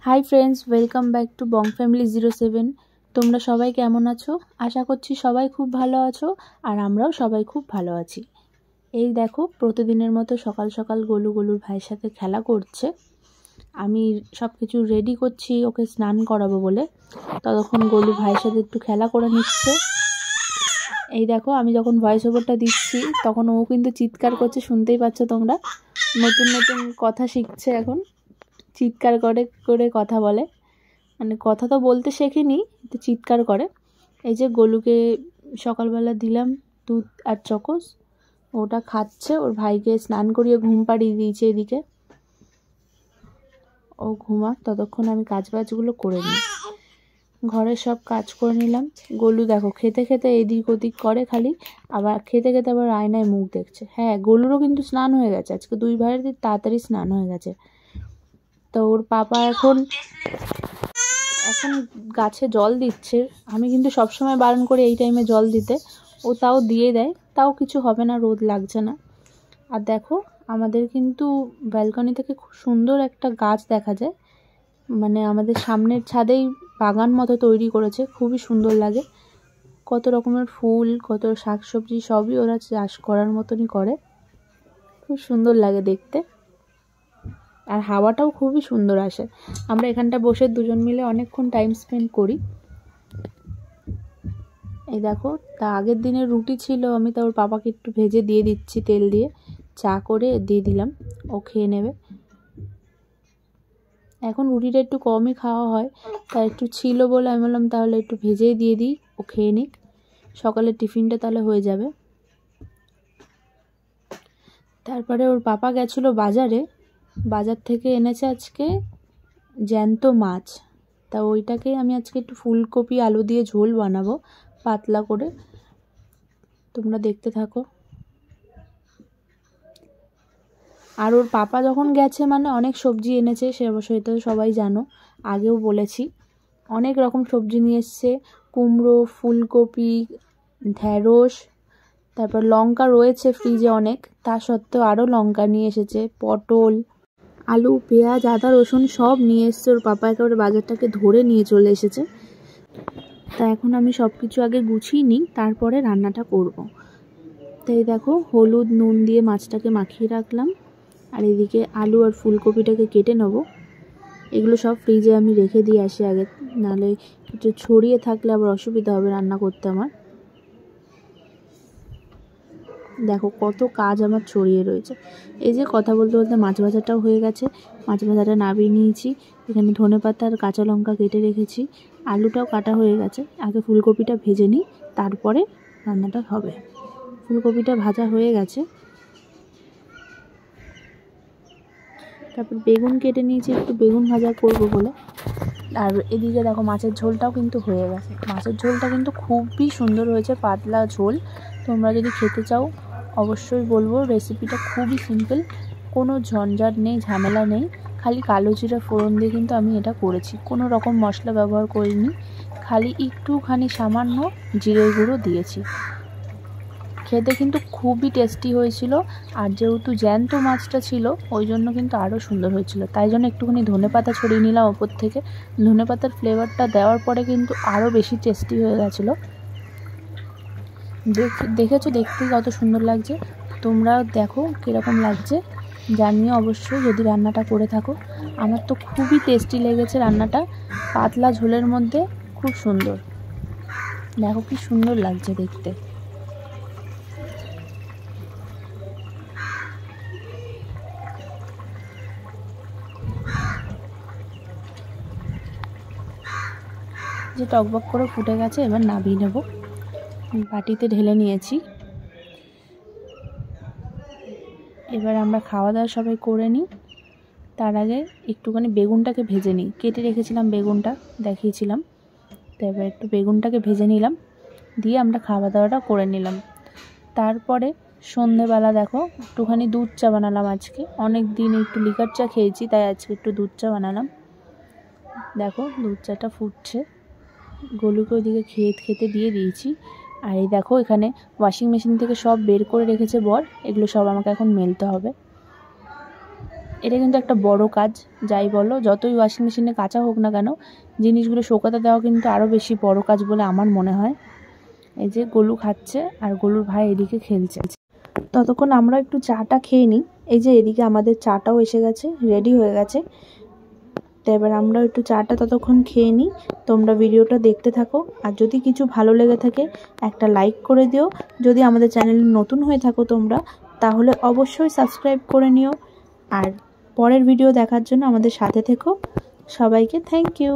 Hi friends, welcome back to Bong family 07। তোমরা সবাই কেমন আছো? আশা করছি সবাই খুব ভালো আছো, আর আমরাও সবাই খুব ভালো আছি। এই দেখো, প্রতিদিনের মতো সকাল সকাল গলুর ভাইয়ের সাথে খেলা করছে। আমি সব কিছু রেডি করছি ওকে স্নান করাবো বলে। ততক্ষণ গলু ভাইয়ের সাথে একটু খেলা করে নিচ্ছে। এই দেখো, আমি যখন ভয়েস ওভারটা দিচ্ছি তখন ও কিন্তু চিৎকার করছে, শুনতেই পাচ্ছ তোমরা। নতুন নতুন কথা শিখছে এখন, চিৎকার করে করে কথা বলে। মানে কথা তো বলতে শেখেনি, তো চিৎকার করে। এই যে গলুকে সকালবেলা দিলাম দুধ আর চকোস, ওটা খাচ্ছে। ওর ভাইকে স্নান করিয়ে ঘুম পাড়িয়ে দিয়েছে এদিকে। ও ঘুমা, ততক্ষণ আমি কাজবাজগুলো করে নিই, ঘরের সব কাজ করে নিলাম। গলু দেখো খেতে খেতে এদিক ওদিক করে খালি, আবার খেতে খেতে আবার আয়নায় মুখ দেখছে। হ্যাঁ, গলুরও কিন্তু স্নান হয়ে গেছে আজকে, দুই ভাইয়ের তাড়াতাড়ি স্নান হয়ে গেছে। তো ওর পাপা এখন গাছে জল দিচ্ছে। আমি কিন্তু সবসময় বারণ করি এই টাইমে জল দিতে, ও তাও দিয়ে দেয়, তাও কিছু হবে না, রোদ লাগছে না। আর দেখো, আমাদের কিন্তু ব্যালকনি থেকে খুব সুন্দর একটা গাছ দেখা যায়। মানে আমাদের সামনের ছাদেই বাগান মতো তৈরি করেছে, খুবই সুন্দর লাগে। কত রকমের ফুল, কত শাকসবজি সবই ওরা চাষ করার মতনই করে, খুব সুন্দর লাগে দেখতে। আর হাওয়াটাও খুবই সুন্দর আসে। আমরা এখানটা বসে দুজন মিলে অনেকক্ষণ টাইম স্পেন্ড করি। এই দেখো, তা আগের দিনের রুটি ছিল, আমি তো ওর পাপাকে একটু ভেজে দিয়ে দিচ্ছি, তেল দিয়ে চা করে দিয়ে দিলাম, ও খেয়ে নেবে। এখন রুটিটা একটু কমই খাওয়া হয়, তাই একটু ছিল বলে আমি বললাম তাহলে একটু ভেজেই দিয়ে দিই, ও খেয়ে নিক, সকালের টিফিনটা তাহলে হয়ে যাবে। তারপরে ওর পাপা গেছিলো বাজারে, বাজার থেকে এনেছে আজকে জ্যান্ত মাছ। তা ওইটাকে আমি আজকে একটু ফুলকপি আলু দিয়ে ঝোল বানাবো পাতলা করে, তোমরা দেখতে থাকো। আর ওর পাপা যখন গেছে মানে অনেক সবজি এনেছে, সে অবশ্যই এটা সবাই জানো, আগেও বলেছি। অনেক রকম সবজি নিয়ে এসছে, কুমড়ো, ফুলকপি, ঢ্যাঁড়স, তারপর লঙ্কা রয়েছে ফ্রিজে অনেক, তা সত্ত্বেও আরও লঙ্কা নিয়ে এসেছে, পটল, আলু, পেঁয়াজ, আদা, রসুন সব নিয়ে এসছে। ওর পাপা একেবারে বাজারটাকে ধরে নিয়ে চলে এসেছে। তা এখন আমি সব কিছু আগে গুছিয়ে নিই, তারপরে রান্নাটা করব। তাই দেখো, হলুদ নুন দিয়ে মাছটাকে মাখিয়ে রাখলাম, আর এদিকে আলু আর ফুলকপিটাকে কেটে নেব। এগুলো সব ফ্রিজে আমি রেখে দিয়ে আসি আগে, নাহলে কিছু ছড়িয়ে থাকলে আবার অসুবিধা হবে রান্না করতে আমার। দেখো কত কাজ আমার ছড়িয়ে রয়েছে। এই যে কথা বলতে বলতে মাছ ভাজাটাও হয়ে গেছে, মাছ ভাজাটা নামিয়ে নিয়েছি। এখানে ধনেপাতা আর কাঁচা লঙ্কা কেটে রেখেছি, আলুটাও কাটা হয়ে গেছে। আগে ফুলকপিটা ভেজে নিই, তারপরে রান্নাটা হবে। ফুলকপিটা ভাজা হয়ে গেছে, তারপর বেগুন কেটে নিয়েছি একটু বেগুন ভাজা করব বলে। আর এদিকে দেখো মাছের ঝোলটাও কিন্তু হয়ে গেছে। মাছের ঝোলটা কিন্তু খুবই সুন্দর হয়েছে, পাতলা ঝোল। তোমরা যদি খেতে চাও অবশ্যই বলবো, রেসিপিটা খুবই সিম্পল, কোনো ঝঞ্ঝাট নেই, ঝামেলা নেই। খালি কালো জিরা ফোড়ন দিয়ে কিন্তু আমি এটা করেছি, কোনো রকম মশলা ব্যবহার করিনি, খালি একটুখানি সামান্য জিরের গুঁড়ো দিয়েছি। খেতে কিন্তু খুবই টেস্টি হয়েছিল, আর যেহেতু জ্যান্ত মাছটা ছিল ওই জন্য কিন্তু আরও সুন্দর হয়েছিল। তাই জন্য একটুখানি ধনেপাতা ছড়িয়ে নিলাম ওপর থেকে। ধনেপাতার ফ্লেভারটা দেওয়ার পরে কিন্তু আরও বেশি টেস্টি হয়ে গেছিলো। দেখেছো দেখতে কত সুন্দর লাগছে, তোমরাও দেখো কীরকম লাগছে জানিও অবশ্যই যদি রান্নাটা করে থাকো। আমার তো খুবই টেস্টি লেগেছে রান্নাটা, পাতলা ঝোলের মধ্যে খুব সুন্দর। দেখো কি সুন্দর লাগছে দেখতে। যে টকবক করে ফুটে গেছে, এবার নামিয়ে নেব। বাটিতে ঢেলে নিয়েছি। এবার আমরা খাওয়া দাওয়া সবাই করে নিই, তার আগে একটুখানি বেগুনটাকে ভেজে নিই। কেটে রেখেছিলাম বেগুনটা, দেখিয়েছিলাম, তো এবার একটু বেগুনটাকে ভেজে নিলাম, দিয়ে আমরা খাওয়া দাওয়াটা করে নিলাম। তারপরে সন্ধেবেলা দেখো একটুখানি দুধ চা বানালাম আজকে। অনেক দিন একটু লিকার চা খেয়েছি, তাই আজকে একটু দুধ চা বানালাম। দেখো দুধ চাটা ফুটছে, গলুকে ওইদিকে খেতে দিয়ে দিয়েছি। আর এই দেখো এখানে ওয়াশিং মেশিন থেকে সব বের করে রেখেছে বর, এগুলো সব আমাকে এখন মেলতে হবে। এটা কিন্তু একটা বড় কাজ, যাই বলো, যতই ওয়াশিং মেশিনে কাচা হোক না কেন জিনিসগুলো শোকাতে দেওয়া কিন্তু আরও বেশি বড় কাজ বলে আমার মনে হয়। এই যে গোলু খাচ্ছে আর গোলুর ভাই এদিকে খেলছে। ততক্ষণ আমরা একটু চাটা খেয়ে নিই। এই যে এদিকে আমাদের চাটাও এসে গেছে, রেডি হয়ে গেছে। তো এবার আমরা একটু চাটা ততক্ষণ খেয়ে নিই, তোমরা ভিডিওটা দেখতে থাকো। আর যদি কিছু ভালো লেগে থাকে একটা লাইক করে দিও। যদি আমাদের চ্যানেলে নতুন হয়ে থাকো তোমরা, তাহলে অবশ্যই সাবস্ক্রাইব করে নিও। আর পরের ভিডিও দেখার জন্য আমাদের সাথে থেকো। সবাইকে থ্যাংক ইউ।